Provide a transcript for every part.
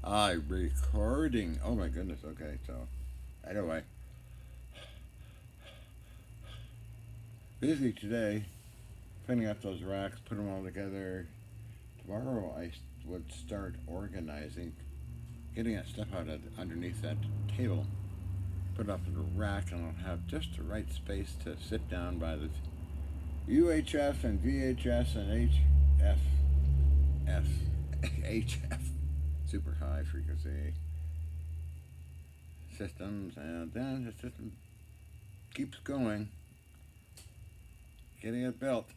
Recording. Oh my goodness. Okay, so anyway, busy today, cleaning up those racks, put them all together. Tomorrow I would start organizing, getting that stuff out of underneath that table, put it up in a rack, and I'll have just the right space to sit down by the UHF and VHS and HF, super high frequency systems, and then the system keeps going, getting it built.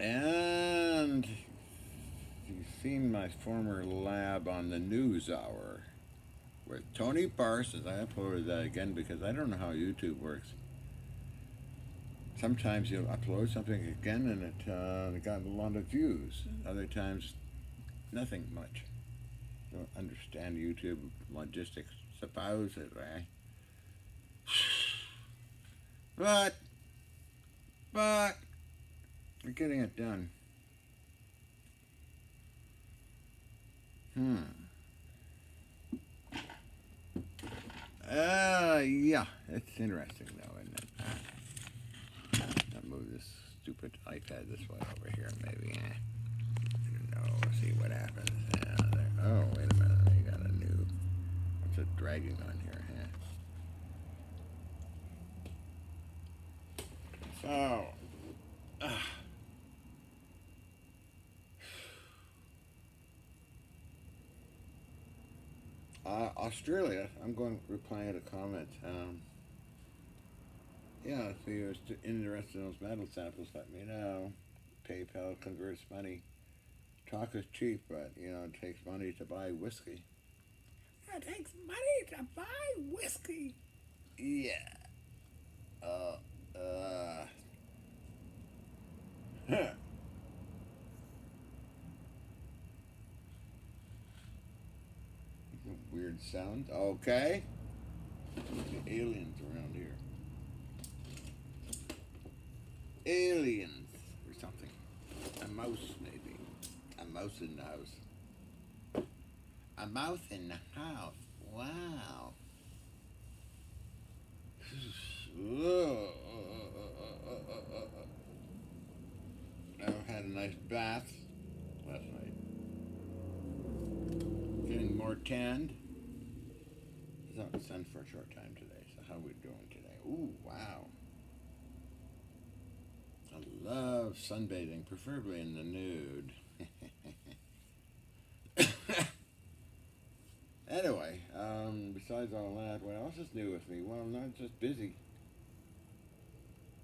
And you've seen my former lab on the News Hour with Tony Parsons. I uploaded that again because I don't know how YouTube works. Sometimes you upload something again and it got a lot of views. Other times, nothing much. I don't understand YouTube logistics, supposedly. But, but, we're getting it done. Hmm. Yeah, it's interesting though, isn't it? I'll move this stupid iPad this way over here, maybe. I don't know. See what happens. There. Oh, wait a minute. I got a new. What's it dragging on here? So, Australia. I'm going replying to a comment. Yeah, if you're interested in those metal samples, let me know. PayPal converts money. Talk is cheap, but it takes money to buy whiskey. It takes money to buy whiskey. Yeah. Uh. Uh. Weird sound. Okay. The aliens around here. Aliens or something. A mouse, maybe. A mouse in the house. A mouse in the house. Wow. I had a nice bath last night. Getting more tanned. I was out in the sun for a short time today. So how are we doing today? Ooh, wow. I love sunbathing, preferably in the nude. Anyway, besides all that, what else is new with me? Well, I'm not just busy,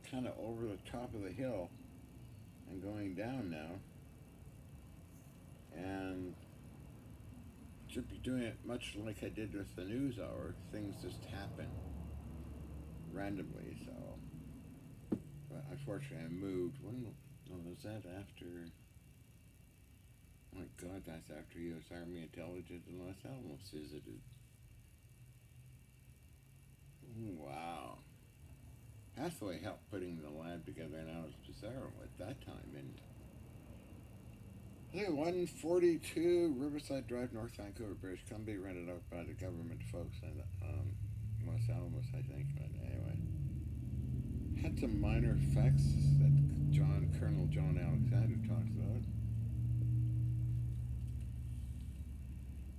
kind of over the top of the hill and going down now, and should be doing it much like I did with the News Hour. Things just happen randomly, so. But unfortunately, I moved. When was that after? Oh my God, that's after U.S. Army Intelligence in Los Alamos visited. Wow. Hathaway helped putting the lab together, and I was Pizarro at that time. And I think 142 Riverside Drive, North Vancouver, British Columbia, rented out by the government folks in Los Alamos, I think. But anyway, had some minor effects that Colonel John Alexander talks about.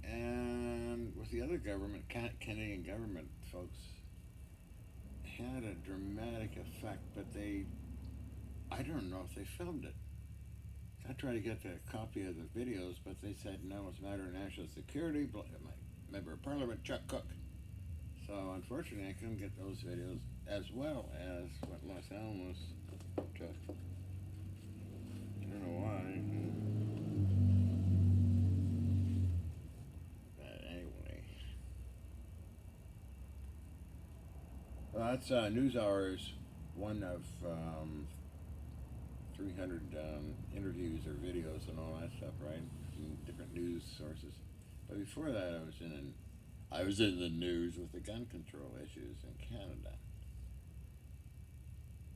And with the other government, Canadian government folks, had a dramatic effect, but I don't know if they filmed it. I tried to get a copy of the videos, but they said no, it's a matter of national security. My member of Parliament, Chuck Cook. So unfortunately, I couldn't get those videos as well as what Los Alamos took. I don't know why. But anyway, well, that's News Hours, one of 300 interviews or videos and all that stuff, right? From different news sources. But before that, I was in the news with the gun control issues in Canada.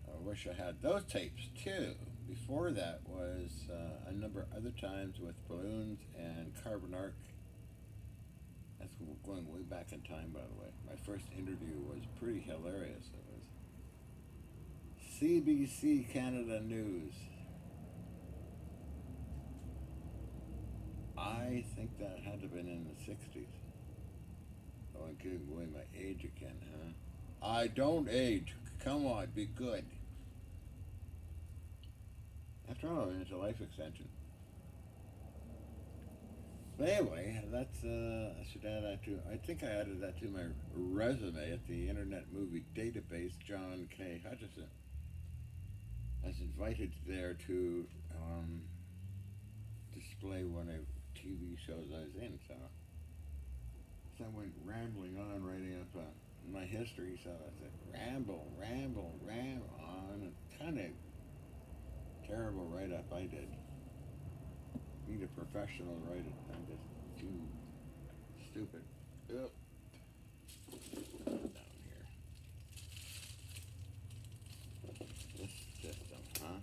I wish I had those tapes too. Before that was a number of other times with balloons and carbon arc That's going way back in time, by the way. My first interview was pretty hilarious. It was CBC Canada News. I think that had to have been in the 60s. Oh, I'm giving away my age again, huh? I don't age. Come on, be good. After all, it's a life extension. But anyway, I should add that to. I think I added that to my resume at the Internet Movie Database. John K. Hutchison. I was invited there to display one of TV shows I was in. So I went rambling on, writing up my history. So I said, ramble, ramble, ramble on. And kind of terrible write up I did. Need a professional writer. I'm just too stupid. Yep. Down here. This system, huh?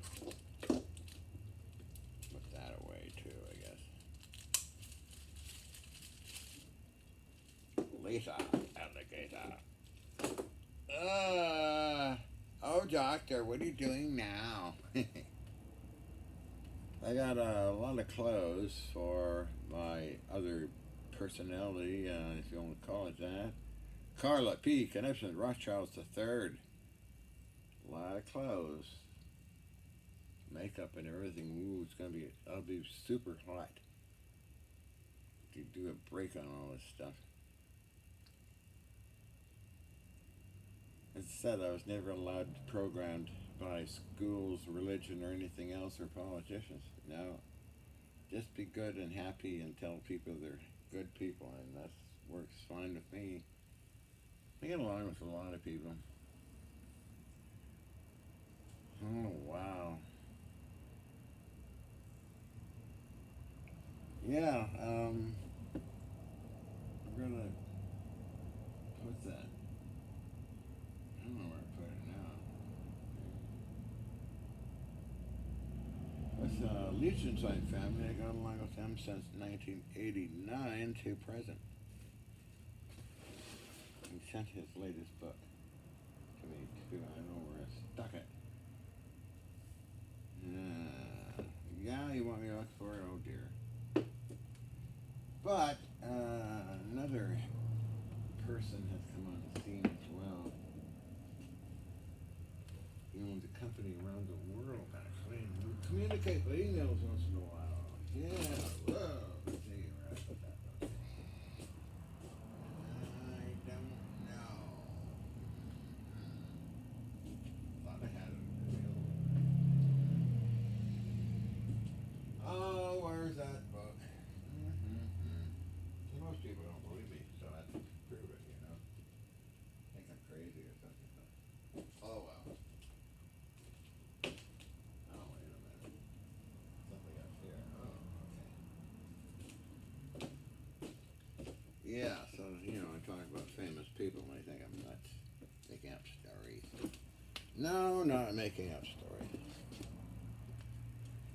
Put that away too, I guess. Lisa, alligator. Oh, doctor, what are you doing now? I got a lot of clothes for my other personality, if you want to call it that. Carla P. Knipson, Rothschild III. A lot of clothes, makeup and everything. Ooh, I'll be super hot to do a break on all this stuff. As I said, I was never allowed programmed by schools, religion, or anything else, or politicians. No, just be good and happy and tell people they're good people, and that works fine with me. I get along with a lot of people. Oh, wow. Yeah, I'm gonna put that. I don't know where I put it now. With Liechtenstein family, I got along with them since 1989 to present. He sent his latest book to me too. I don't know where I stuck it. Yeah, you want me to look for it? Oh dear. But another person has come on the scene as well. He owns a company around the world, actually. And we communicate by emails once in a while. Yeah, whoa. Let's see where I put that book. I don't know. Thought I had it available. Oh, where's that book? Most people don't believe me, so I have to prove it, you know. Think I'm crazy or something. But, oh well. Oh, wait a minute. Something up here. Oh, okay. Yeah, so, I talk about famous people and I think I'm nuts. Making up stories. No, not making up stories.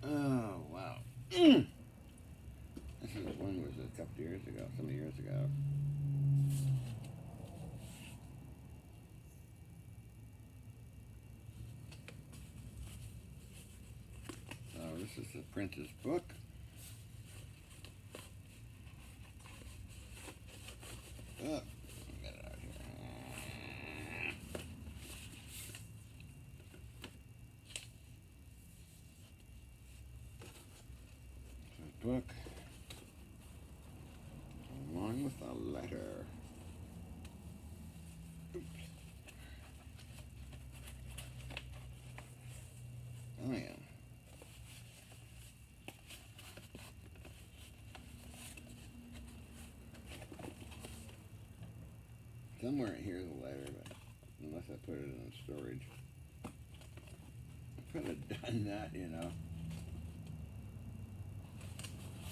Oh, wow. This one was a couple years ago, some years ago. So this is the prince's book. Oh, get it out here. The book, along with a letter. Oops. Oh yeah. Somewhere here's a letter, but unless I put it in storage. I could have done that.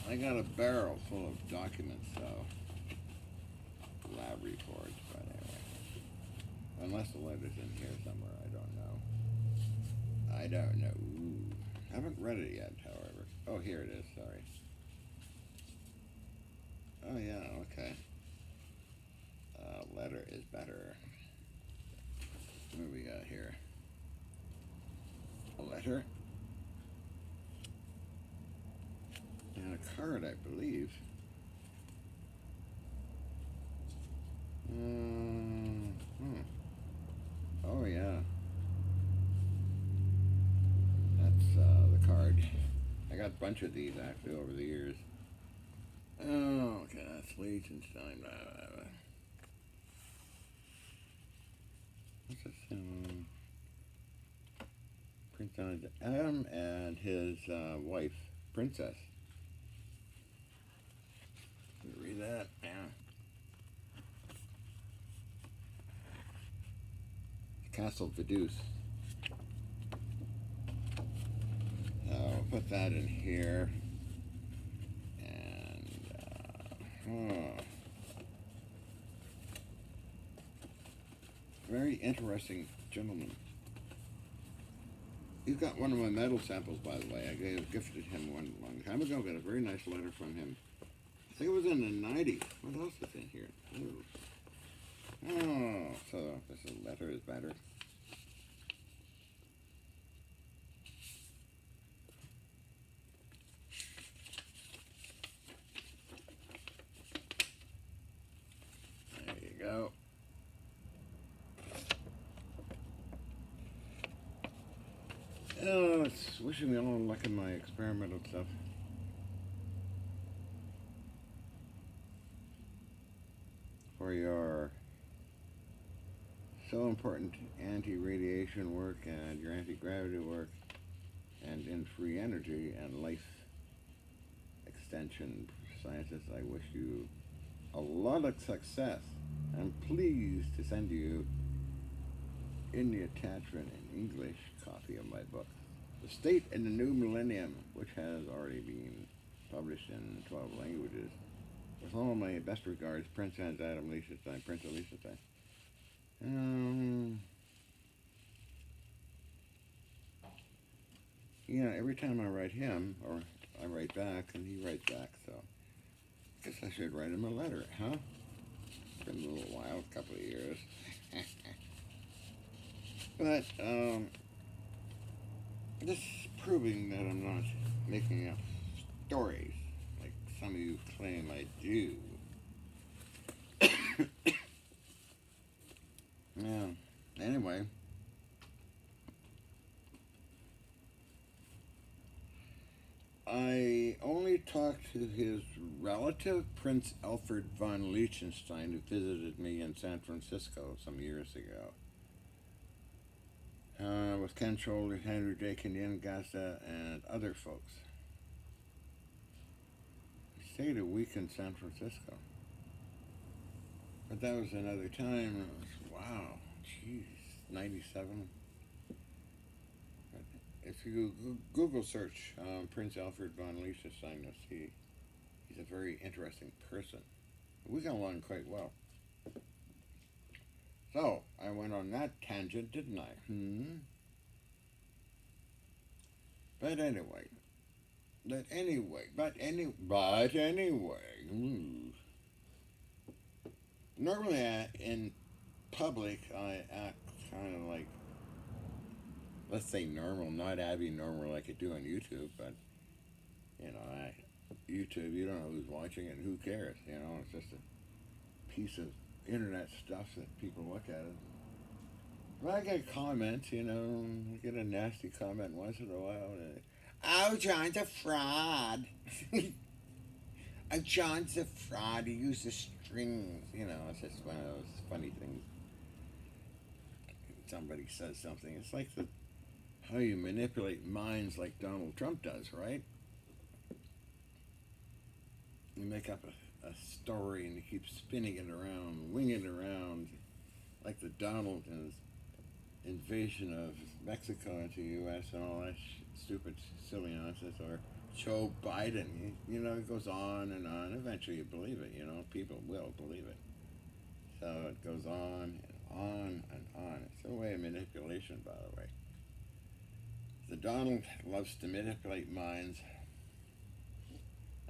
I got a barrel full of documents, so lab reports, but anyway. Unless the letter's in here somewhere, I don't know. Ooh. I haven't read it yet, however. Oh, here it is, sorry. Oh yeah, okay. letter is better. What do we got here? A letter and a card, I believe. Oh yeah, that's the card. I got a bunch of these actually over the years. Oh, okay, that's Liechtenstein. Blah, blah, blah. What's this? Prince Adam and his wife, Princess. Can you read that? Yeah. Castle Vaduz. I'll put that in here. And very interesting gentleman. He's got one of my metal samples, by the way. I gifted him one long time ago. Got a very nice letter from him. I think it was in the 90s. What else is in here? Ooh. Oh, so this letter is better. There you go. Oh, it's wishing me all luck in my experimental stuff. For your so important anti-radiation work and your anti-gravity work and in free energy and life extension scientists, I wish you a lot of success. I'm pleased to send you in the attachment in English copy of my book, The State in the New Millennium, which has already been published in 12 languages. With all my best regards, Prince Hans Adam Liechtenstein, Prince of Liechtenstein. Every time I write him, or I write back, and he writes back, so I guess I should write him a letter, huh? It's been a little while, a couple of years. But, just proving that I'm not making up stories, like some of you claim I do. Yeah, anyway. I only talked to his relative, Prince Alfred von Liechtenstein, who visited me in San Francisco some years ago. With Ken Scholder, Henry J. Kinyan-Gasa, and other folks. He stayed a week in San Francisco. But that was another time. It was, wow, jeez, 97. If you Google search Prince Alfred von Liechtenstein, you'll see he's a very interesting person. We got along quite well. So, I went on that tangent, didn't I? But anyway. Normally in public, I act kind of like, let's say normal, not abnormal like I do on YouTube, but, YouTube, you don't know who's watching it and who cares, it's just a piece of internet stuff that people look at it. But I get comments, I get a nasty comment once in a while. Oh, John's a fraud. Oh, John's a fraud. He uses strings. It's just one of those funny things. Somebody says something. It's like how you manipulate minds like Donald Trump does, right? You make up a story and you keep spinning it around, winging it around, like the Donald and his invasion of Mexico into the U.S. and all that stupid, silly nonsense, or Joe Biden. It goes on and on. Eventually you believe it, people will believe it. So it goes on and on and on. It's a way of manipulation, by the way. The Donald loves to manipulate minds.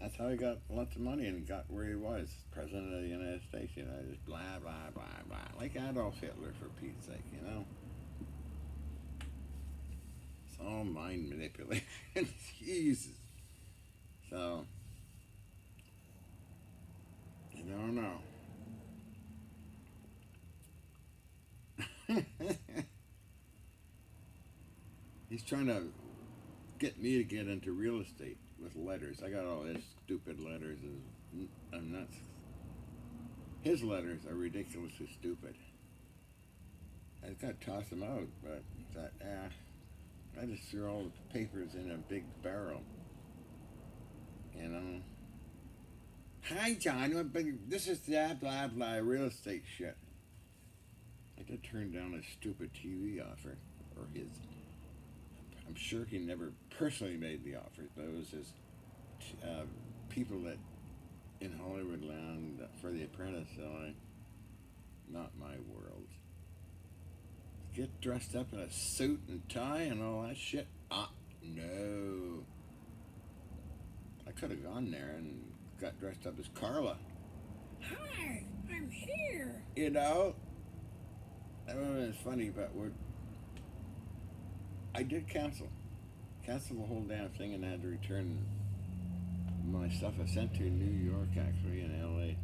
That's how he got lots of money and got where he was, president of the United States. You know, just blah blah blah blah, like Adolf Hitler, for Pete's sake. You know, it's all mind manipulation. Jesus. So you don't know. He's trying to get me to get into real estate with letters. I got all his stupid letters. I'm not. His letters are ridiculously stupid. I've got to toss them out, but I just threw all the papers in a big barrel. You know. Hi, John. This is blah blah blah real estate shit. I did turn down a stupid TV offer, or his. I'm sure he never personally made the offer, but it was his people that in Hollywood land for The Apprentice. So not my world. Get dressed up in a suit and tie and all that shit. No. I could have gone there and got dressed up as Carla. Hi, I'm here. You know, that would have been funny, but I did cancel the whole damn thing, and I had to return my stuff I sent to New York, actually, in LA.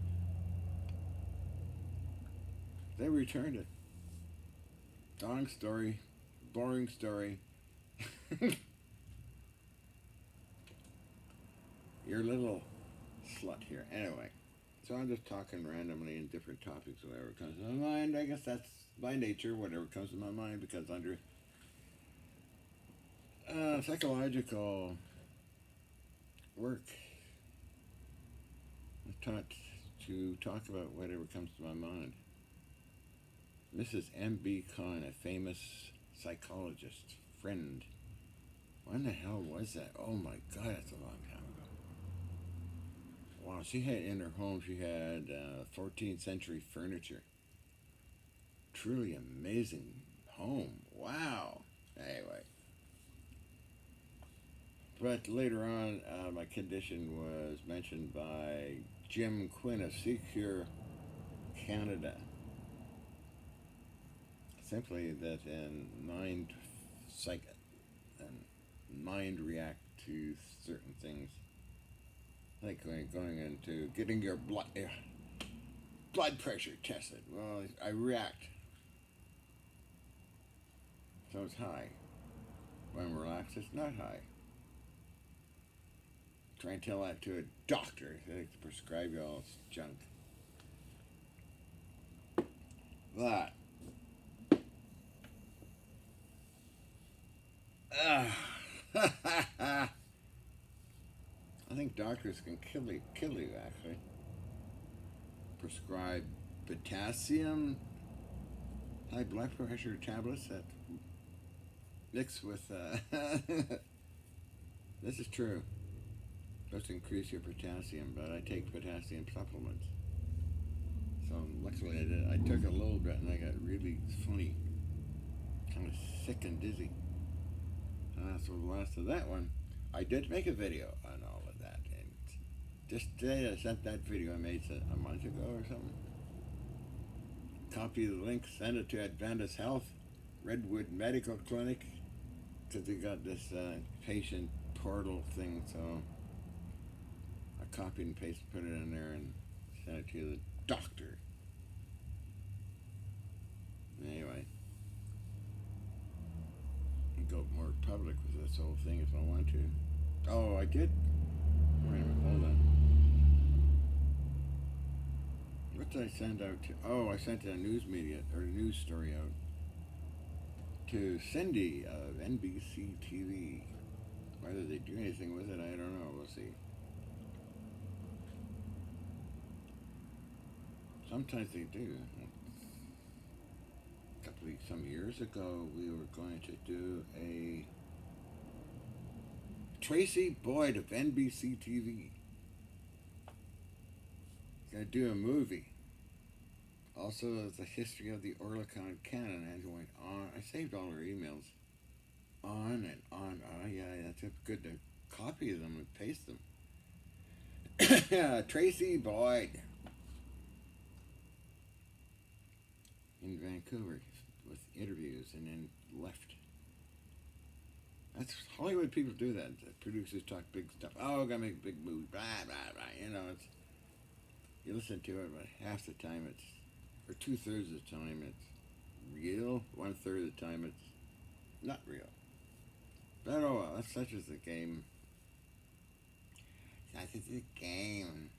They returned it. Long story, boring story. Your little slut here. Anyway, so I'm just talking randomly in different topics, whatever comes to my mind. I guess that's by nature, whatever comes to my mind, because under psychological work, I'm taught to talk about whatever comes to my mind. Mrs. M.B. Khan, a famous psychologist, friend. When the hell was that? Oh my God, that's a long time ago. Wow, she had in her home, she had 14th century furniture. Truly amazing home. Wow. Anyway. But later on, my condition was mentioned by Jim Quinn of Secure Canada. Simply that mind react to certain things, like going into getting your blood pressure tested. Well, I react, so it's high. When I'm relaxed, it's not high. Try and tell that to a doctor. They prescribe you all this junk. But I think doctors can kill you actually. Prescribe potassium, high blood pressure tablets that mix with. This is true. Supposed to increase your potassium, but I take potassium supplements. So luckily I did. I took a little bit and I got really funny, kind of sick and dizzy. So the last of that one, I did make a video on all of that, and just today I sent that video I made a month ago or something. Copy the link, send it to Adventist Health, Redwood Medical Clinic, because they got this patient portal thing. So I copied and pasted, put it in there, and sent it to the doctor. Anyway. Go more public with this whole thing if I want to. Oh, I did? Wait a minute, hold on. What did I send out to? Oh, I sent a news story out to Cindy of NBC TV. Whether they do anything with it, I don't know. We'll see. Sometimes they do. Some years ago, we were going to do a Tracy Boyd of NBC TV. Going to do a movie. Also, the history of the Oerlikon Cannon, as it went on. I saved all her emails. On and on. Oh, yeah, that's good to copy them and paste them. Tracy Boyd in Vancouver with interviews and then left. That's Hollywood people do that. The producers talk big stuff. Oh, gotta make a big movie. Blah blah blah. You know, it's you listen to it, but half the time it's, or 2/3 of the time it's real. 1/3 of the time it's not real. But oh well, that's such as the game. Such as the game.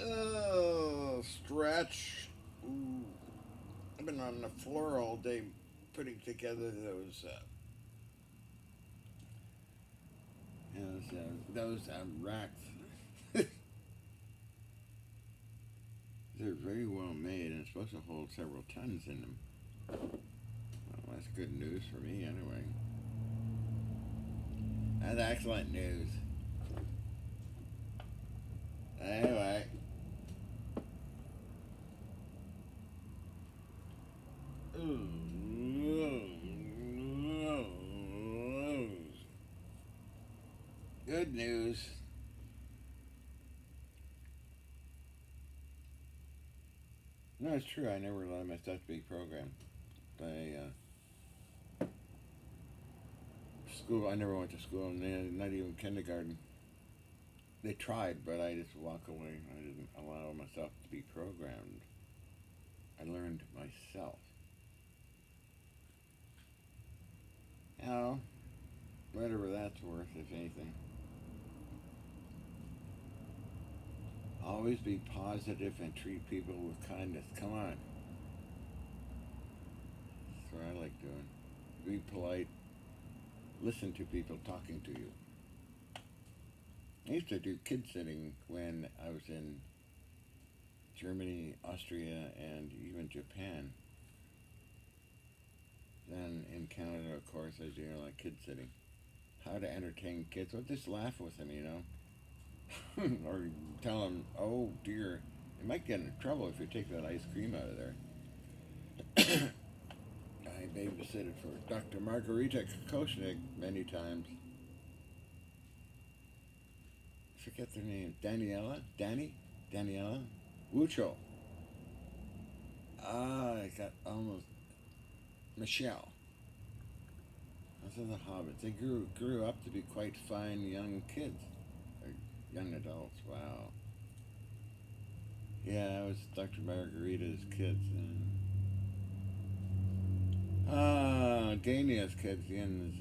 Oh, stretch. Ooh. I've been on the floor all day putting together those racks. They're very well made and it's supposed to hold several tons in them. Well, that's good news for me anyway. That's excellent news. Anyway. Good news. No, it's true. I never allowed myself to be programmed by school. I never went to school, not even kindergarten. They tried, but I just walk away. I didn't allow myself to be programmed. I learned myself. You know, whatever that's worth, if anything. Always be positive and treat people with kindness. Come on. That's what I like doing. Be polite. Listen to people talking to you. I used to do kid sitting when I was in Germany, Austria, and even Japan. Then in Canada, of course, I was doing like kid sitting. How to entertain kids. Well, just laugh with them, you know. Or tell them, oh dear, you might get in trouble if you take that ice cream out of there. I babysitted for Dr. Margarita Kokoschnik many times. Forget their name. Daniela Wucho. I got almost Michelle. Those are the hobbits. They grew up to be quite fine young kids. Or young adults. Wow. Yeah, I was Dr. Margarita's kids. Dania's kids, Ian's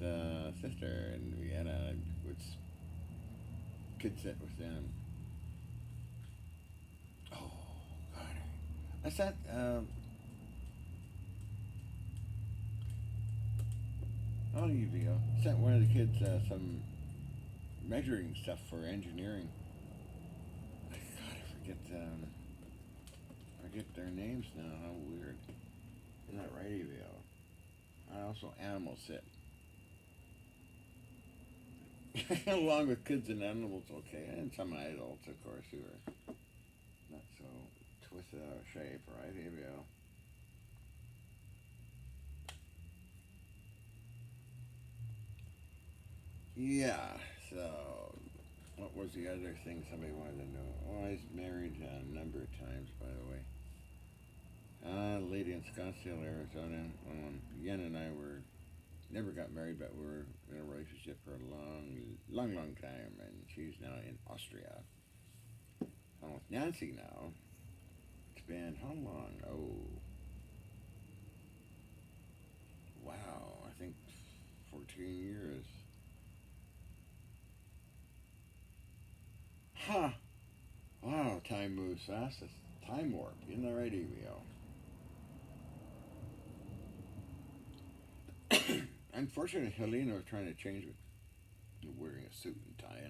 sister in Vienna, would kid sit with them. Oh, God. I sat, on UVO, sent one of the kids some measuring stuff for engineering. God, I forget their names now. How weird. Isn't that right, UVO? I also animal sit. Along with kids and animals, okay, and some adults, of course, who are not so twisted out of shape, right? Here we go. Yeah, so what was the other thing somebody wanted to know? Oh, I was married a number of times, by the way. A lady in Scottsdale, Arizona. Yen and I were never got married, but we were in a relationship for a long time, and she's now in Austria. I'm with Nancy now. It's been how long? Oh, wow, I think 14 years. Huh. Wow, time moves fast. It's time warp. Isn't that right, EVO? Unfortunately, Helena was trying to change it. Wearing a suit and tie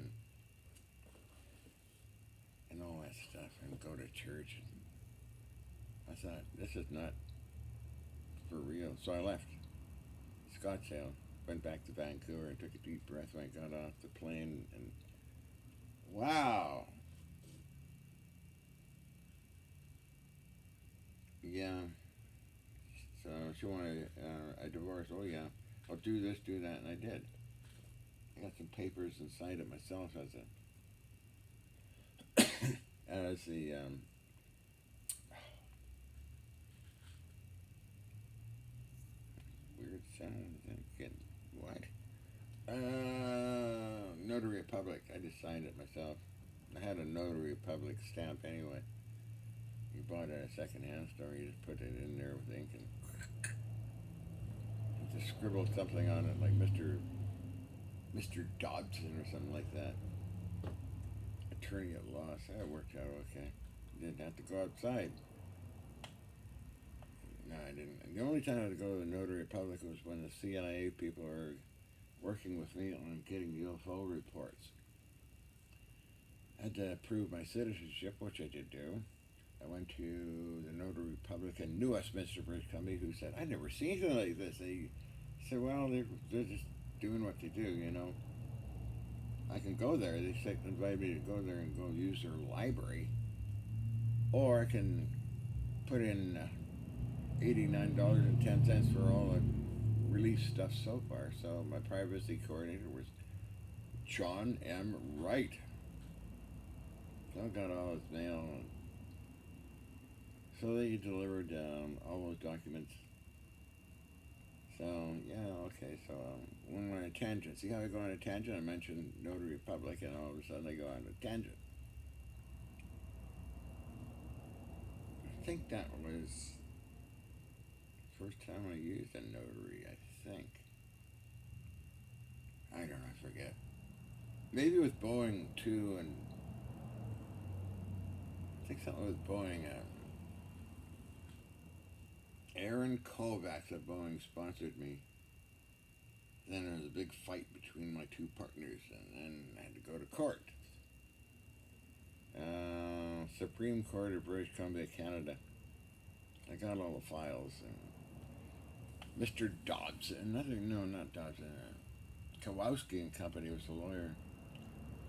and all that stuff and go to church. I thought, this is not for real. So I left Scottsdale, went back to Vancouver and took a deep breath when I got off the plane. And wow. Yeah. So she wanted a divorce. Oh, yeah. I'll do this, do that, and I did. I got some papers and signed it myself as the weird sound again. What? Notary Public. I just signed it myself. I had a Notary Public stamp anyway. You bought it at a second-hand store. You just put it in there with ink and just scribbled something on it, like Mr. Dobson or something like that. Attorney at law. So that worked out okay. Didn't have to go outside. No, I didn't. The only time I had to go to the Notary Public was when the CIA people were working with me on getting UFO reports. I had to prove my citizenship, which I did do. I went to the Notary Public in New Westminster, British Columbia, who said, "I've never seen anything like this." They said, "Well, they're just doing what they do, you know. I can go there." They invited me to go there and go use their library. Or I can put in $89.10 for all the release stuff so far. So my privacy coordinator was John M. Wright. So I got all his mail. So they delivered all those documents. So, yeah, okay, so went on a tangent. See how I go on a tangent? I mentioned Notary Public, and all of a sudden I go on a tangent. I think that was the first time I used a notary, I think. I don't know, I forget. Maybe with Boeing, too, and I think something with Boeing. Aaron Kovacs at Boeing sponsored me. Then there was a big fight between my two partners, and then I had to go to court. Supreme Court of British Columbia, Canada. I got all the files. And Mr. Dobson, not Dobson. Kowalski and Company was the lawyer.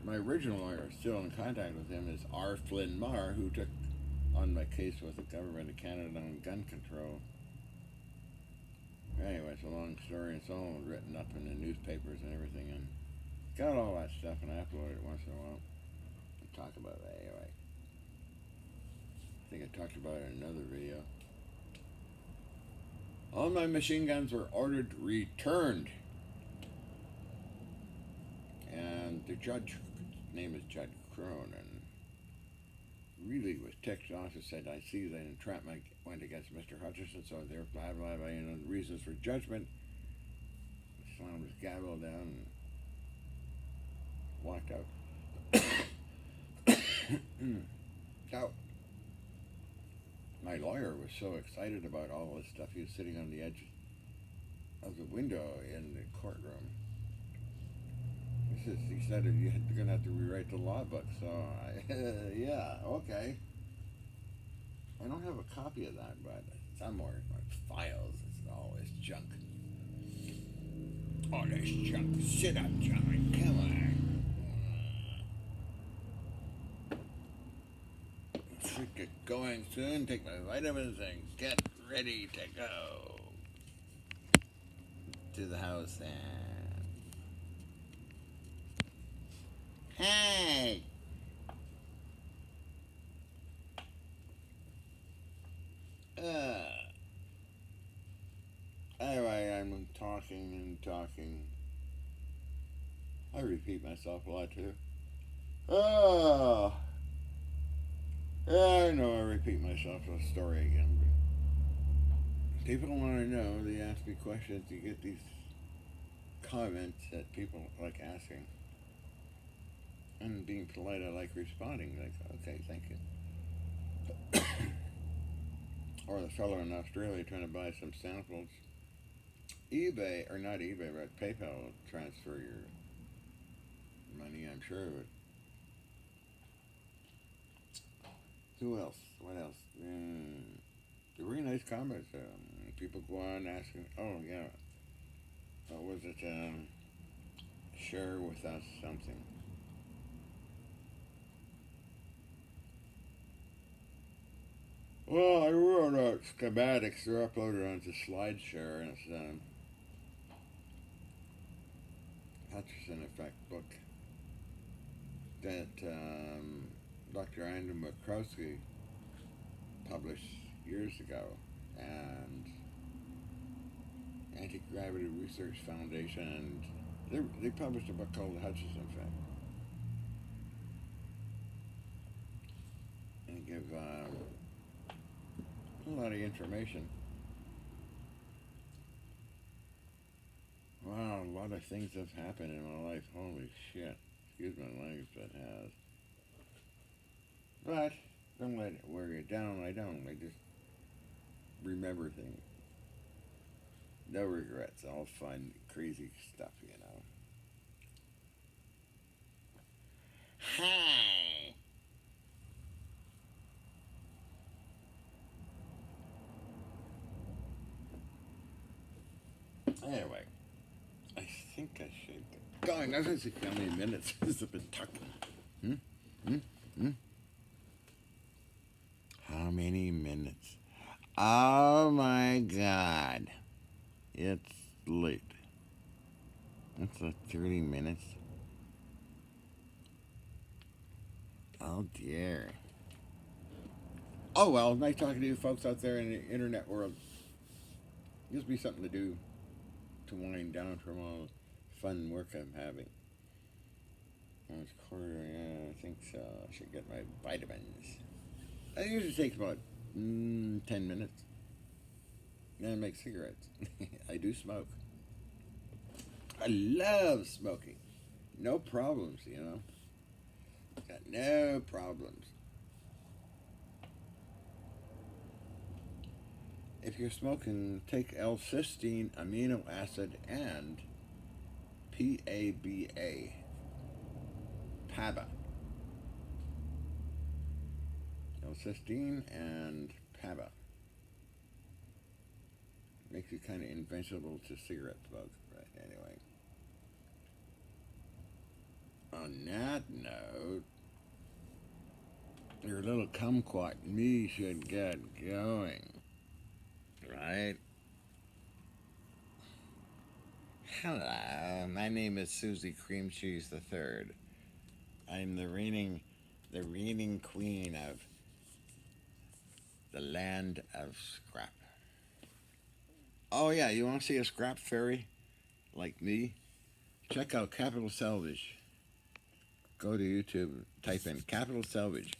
My original lawyer, still in contact with him, is R. Flynn Marr, who took on my case with the government of Canada on gun control. Anyway, it's a long story. It's all written up in the newspapers and everything, and got all that stuff, and I upload it once in a while and talk about it anyway. I think I talked about it in another video. All my machine guns were ordered returned, and the judge, his name is Judge Crone, and really was ticked off and said, "I see that entrapment went against Mr. Hutcherson, so there, blah, blah, blah, the reasons for judgment." Slammed his gavel down and walked out. Now, my lawyer was so excited about all this stuff, he was sitting on the edge of the window in the courtroom. He said, "You're going to have to rewrite the law book." So, yeah, okay. I don't have a copy of that, but somewhere in my files, it's all this junk. All this junk. Sit up, John. Come on. Should get going soon. Take my vitamins and get ready to go to the house and... Hey! Anyway, I'm talking and talking. I repeat myself a lot too. Oh! Yeah, I know I repeat myself a story again. But people want to know, they ask me questions, you get these comments that people like asking. And being polite, I like responding. Like, okay, thank you. Or the fellow in Australia trying to buy some samples. eBay, or not eBay, but PayPal will transfer your money, I'm sure of it. Who else? What else? They're really nice comments. People go on asking, oh yeah, what was it? Share with us something. Well, I wrote out schematics. They're uploaded onto SlideShare, and it's Hutchinson Effect book that Dr. Andrew McCroskey published years ago, and Anti-Gravity Research Foundation, and they published a book called The Hutchinson Effect. And give a lot of information. Wow, a lot of things have happened in my life. Holy shit. Excuse my language, but it has. But don't let it wear you down. I don't. I just remember things. No regrets. All fun, crazy stuff, you know. Hi. Anyway, I think I should get going. I was going to see how many minutes has it been talking. Hmm? Hmm? Hmm? How many minutes? Oh my god. It's late. It's like 30 minutes. Oh dear. Oh well, nice talking to you folks out there in the internet world. Gives me something to do to wind down from all the fun work I'm having. Oh, it's quarter, yeah, I think so. I should get my vitamins. It usually takes about 10 minutes. And I make cigarettes. I do smoke. I love smoking. No problems, you know. Got no problems. If you're smoking, take L-cysteine, amino acid, and PABA. PABA. L-cysteine and PABA. Makes you kind of invincible to cigarette smoke. Right, anyway. On that note, your little kumquat me should get going. Right? Hello, my name is Susie Cream Cheese the Third. I'm the reigning queen of the land of scrap. Oh yeah, you want to see a scrap fairy like me? Check out Capital Salvage. Go to YouTube, type in Capital Salvage.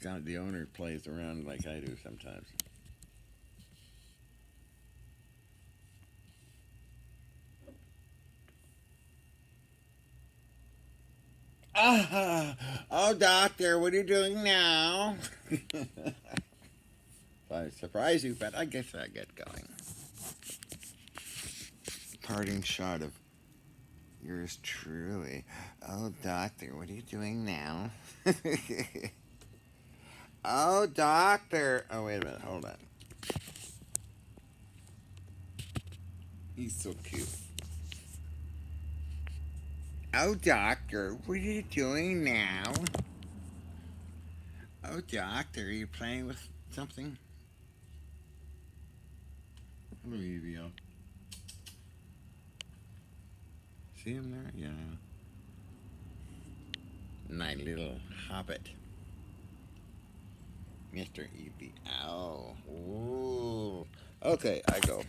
The owner plays around like I do sometimes. Oh, doctor, what are you doing now? I surprise you, but I guess I get going. Parting shot of yours truly. Oh, doctor, what are you doing now? Oh, doctor. Oh, wait a minute, hold on. He's so cute. Oh, doctor, what are you doing now? Oh, doctor, are you playing with something? Hello, Evio. See him there? Yeah. My little hobbit. Mr. Evie. Ow. Ooh. Okay, I go.